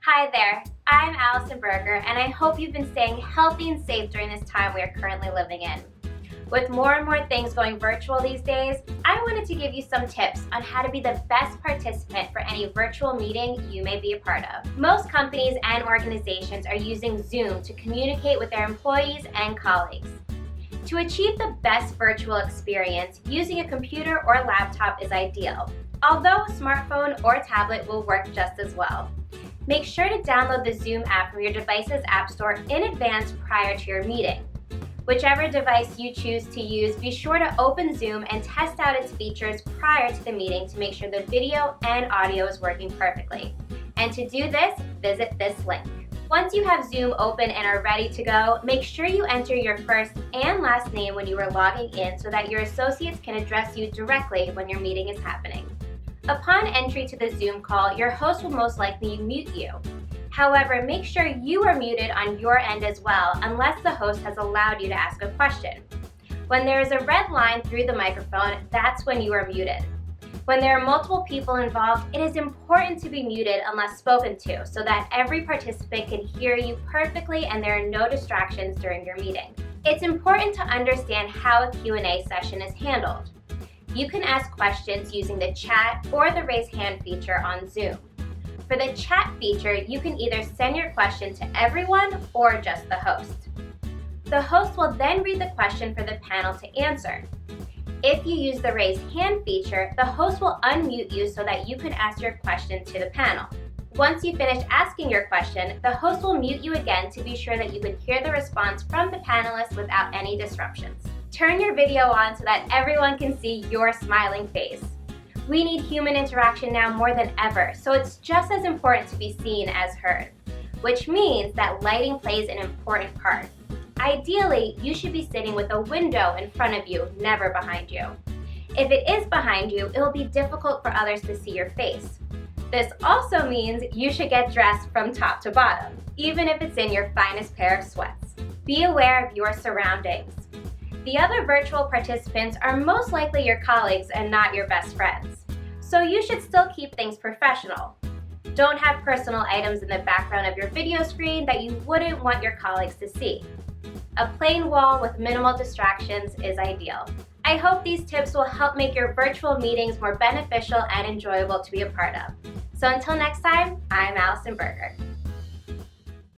Hi there, I'm Allison Berger, and I hope you've been staying healthy and safe during this time we are currently living in. With more and more things going virtual these days, I wanted to give you some tips on how to be the best participant for any virtual meeting you may be a part of. Most companies and organizations are using Zoom to communicate with their employees and colleagues. To achieve the best virtual experience, using a computer or laptop is ideal, although a smartphone or tablet will work just as well. Make sure to download the Zoom app from your device's app store in advance prior to your meeting. Whichever device you choose to use, be sure to open Zoom and test out its features prior to the meeting to make sure the video and audio is working perfectly. And to do this, visit this link. Once you have Zoom open and are ready to go, make sure you enter your first and last name when you are logging in so that your associates can address you directly when your meeting is happening. Upon entry to the Zoom call, your host will most likely mute you. However, make sure you are muted on your end as well unless the host has allowed you to ask a question. When there is a red line through the microphone, that's when you are muted. When there are multiple people involved, it is important to be muted unless spoken to so that every participant can hear you perfectly and there are no distractions during your meeting. It's important to understand how a Q&A session is handled. You can ask questions using the chat or the raise hand feature on Zoom. For the chat feature, you can either send your question to everyone or just the host. The host will then read the question for the panel to answer. If you use the raise hand feature, the host will unmute you so that you can ask your question to the panel. Once you finish asking your question, the host will mute you again to be sure that you can hear the response from the panelists without any disruptions. Turn your video on so that everyone can see your smiling face. We need human interaction now more than ever, so it's just as important to be seen as heard, which means that lighting plays an important part. Ideally, you should be sitting with a window in front of you, never behind you. If it is behind you, it will be difficult for others to see your face. This also means you should get dressed from top to bottom, even if it's in your finest pair of sweats. Be aware of your surroundings. The other virtual participants are most likely your colleagues and not your best friends, so you should still keep things professional. Don't have personal items in the background of your video screen that you wouldn't want your colleagues to see. A plain wall with minimal distractions is ideal. I hope these tips will help make your virtual meetings more beneficial and enjoyable to be a part of. So until next time, I'm Allison Berger.